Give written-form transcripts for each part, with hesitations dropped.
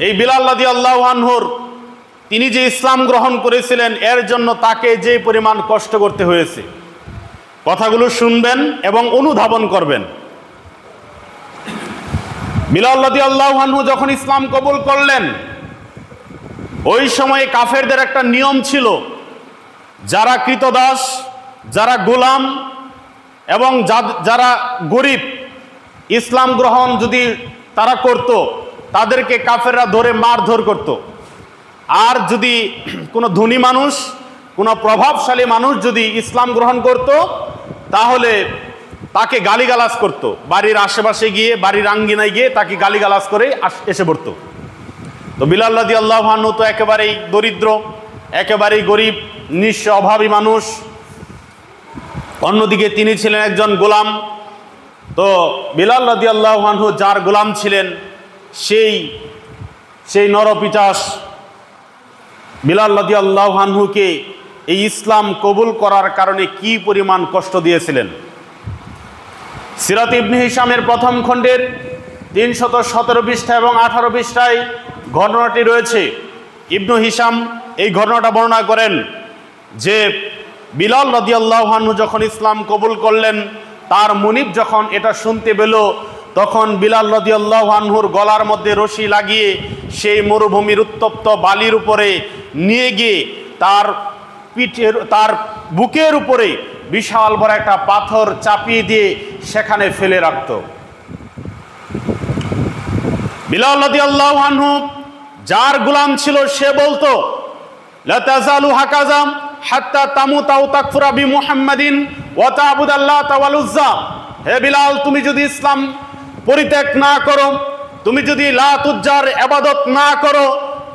এই বিলাল রাদিয়াল্লাহু আনহুর তিনি যে ইসলাম গ্রহণ করেছিলেন এর জন্য তাকে যে পরিমাণ কষ্ট করতে হয়েছে, কথাগুলো শুনবেন এবং অনুধাবন করবেন। বিলাল রাদিয়াল্লাহু আনহু যখন ইসলাম কবুল করলেন, ওই সময়ে কাফেরদের একটা নিয়ম ছিল, যারা কৃতদাস, যারা গোলাম এবং যারা গরিব ইসলাম গ্রহণ যদি তারা করত, তাদেরকে কাফেররা ধরে মারধর করত। আর যদি কোনো ধনী মানুষ, কোনো প্রভাবশালী মানুষ যদি ইসলাম গ্রহণ করত, তাহলে তাকে গালিগালাজ করত। বাড়ির আশেপাশে গিয়ে, বাড়ির আঙ্গিনায় গিয়ে তাকে গালিগালাজ করে এসে পড়তো। তো বিলাল রাদিয়াল্লাহু আনহু তো একেবারেই দরিদ্র, একেবারেই গরিব, নিঃস্ব, অভাবী মানুষ। অন্যদিকে তিনি ছিলেন একজন গোলাম। তো বিলাল রাদিয়াল্লাহু আনহু যার গোলাম ছিলেন, সেই নরপিশাচ বিলাল রাদিয়াল্লাহু আনহুকে এই ইসলাম কবুল করার কারণে কি পরিমাণ কষ্ট দিয়েছিলেন। সিরাত ইবনে হিশামের প্রথম খণ্ডের 317 পৃষ্ঠা এবং 18 পৃষ্ঠায় ঘটনাটি রয়েছে। ইবনে হিশাম এই ঘটনাটা বর্ণনা করেন যে বিলাল রাদিয়াল্লাহু আনহু যখন ইসলাম কবুল করলেন, তার মুনিব যখন এটা শুনতে পেল, তখন বিলাল রাদিয়াল্লাহু আনহুর গলার মধ্যে রশি লাগিয়ে সেই মরুভূমির উত্তপ্ত বালির উপরে নিয়ে গিয়ে তার বুকের উপরে বিশাল বড় একটা পাথর চাপিয়ে দিয়ে সেখানে ফেলে রাখত। বিলাল রাদিয়াল্লাহু আনহু যার গোলাম ছিল, সে বলতো, লা তাযালু হাকাযা হাত্তা তামুতা আও তাকফুরা বি মুহাম্মাদিন ওয়া তা'বুদাল্লাতা ওয়াল উজ্জা। হে বিলাল, তুমি যদি ইসলাম পরিত্যাগ না করো, তুমি যদি লাত উজ্জার ইবাদত না করো,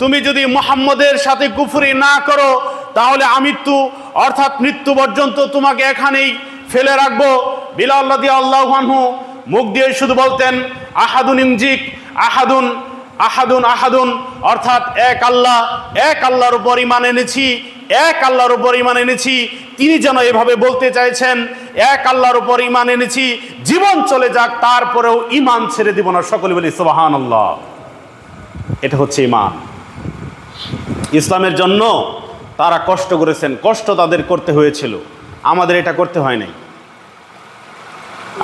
তুমি যদি মুহাম্মদের সাথে কুফরি না করো, তাহলে আমৃত্যু অর্থাৎ মৃত্যু পর্যন্ত তোমাকে এখানেই ফেলে রাখবো। বিলাল রাদিয়াল্লাহু আনহু মুখ দিয়ে শুধু বলতেন, আহাদুন ইনজিক, আহাদুন আহাদুন আহাদুন, অর্থাৎ এক আল্লাহ, এক আল্লাহর উপর ঈমান এনেছি, এক আল্লাহর উপর ঈমান এনেছি। তিনি যেন এভাবে বলতে চাইছেন, এক আল্লাহর উপর ঈমান এনেছি, জীবন চলে যাক তারপরেও ঈমান ছেড়ে দিব না। সকলে বলি সুবহানাল্লাহ। এটা হচ্ছে ঈমান। ইসলামের জন্য তারা কষ্ট করেছেন, কষ্ট তাদের করতে হয়েছিল, আমাদের এটা করতে হয় নাই।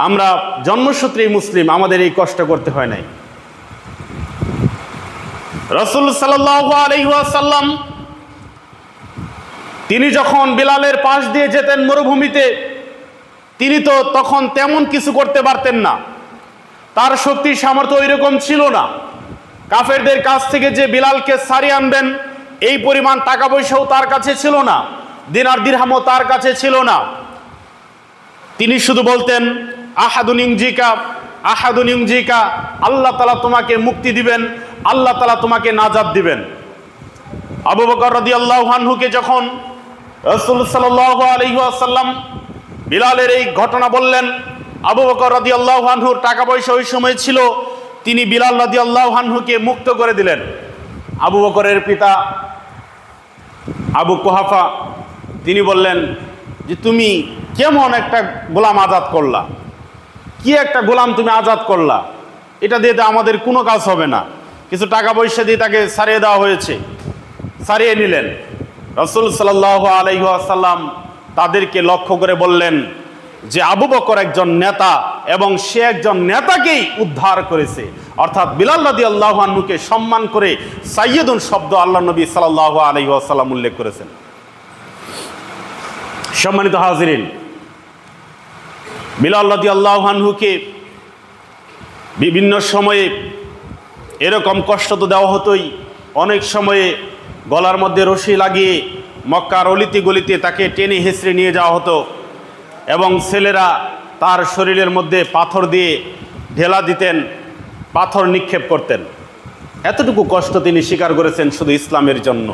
আমরা জন্মসূত্রেই মুসলিম, আমাদের এই কষ্ট করতে হয় নাই। রাসূল সাল্লাল্লাহু আলাইহি ওয়াসাল্লাম তিনি যখন বিলালের পাশ দিয়ে যেতেন মরুভূমিতে, তিনি তো তখন তেমন কিছু করতে পারতেন না, তার শক্তি সামর্থ্য ওইরকম ছিল না। কাফেরদের কাছ থেকে যে বিলালকে সারিয়ে আনবেন, এই পরিমাণ টাকা পয়সাও তার কাছে ছিল না, দিনার দিরহামও তার কাছে ছিল না। তিনি শুধু বলতেন, আহাদুন ইনজিকা, আহাদুন ইনজিকা, আল্লাহ তাআলা তোমাকে মুক্তি দিবেন, আল্লাহ তাআলা তোমাকে নাজাত দিবেন। আবু বকর রাদিয়াল্লাহু আনহুকে যখন রাসূল সাল্লাল্লাহু আলাইহি ওয়াসাল্লাম বিলালের এই ঘটনা বললেন, আবু বকর রাদিয়াল্লাহু আনহুর টাকা পয়সা ওই সময় ছিল, তিনি বিলাল রাদিয়াল্লাহু আনহুকে মুক্ত করে দিলেন। আবু বকরের পিতা আবু কুহাফা তিনি বললেন যে, তুমি কেমন একটা গোলাম আজাদ করলা, কি একটা গোলাম তুমি আজাদ করলা, এটা দিয়ে তো আমাদের কোনো কাজ হবে না। কিছু টাকা পয়সা দিয়ে তাকে সারিয়ে দেওয়া হয়েছে, সারিয়ে নিলেন। রাসূল সাল্লাল্লাহু আলাইহি ওয়াসাল্লাম তাদেরকে লক্ষ্য করে বললেন যে, আবু বকর একজন নেতা এবং সে একজন নেতাকেই উদ্ধার করেছে। অর্থাৎ বিলাল রাদিয়াল্লাহু আনহুকে সম্মান করে সাইয়্যিদুন শব্দ আল্লাহ নবী সাল্লাল্লাহু আলাইহি ওয়াসাল্লাম উল্লেখ করেছেন। সম্মানিত হাজিরিন, বিলাল রাদিয়াল্লাহু আনহুকে বিভিন্ন সময়ে এরকম কষ্ট তো দেওয়া হতোই। অনেক সময়ে গলার মধ্যে রশি লাগিয়ে মক্কার অলিতে গলিতে তাকে টেনে হেঁচড়ে নিয়ে যাওয়া হতো এবং ছেলেরা তার শরীরের মধ্যে পাথর দিয়ে ঢেলা দিতেন, পাথর নিক্ষেপ করতেন। এতটুকু কষ্ট তিনি স্বীকার করেছেন শুধু ইসলামের জন্য।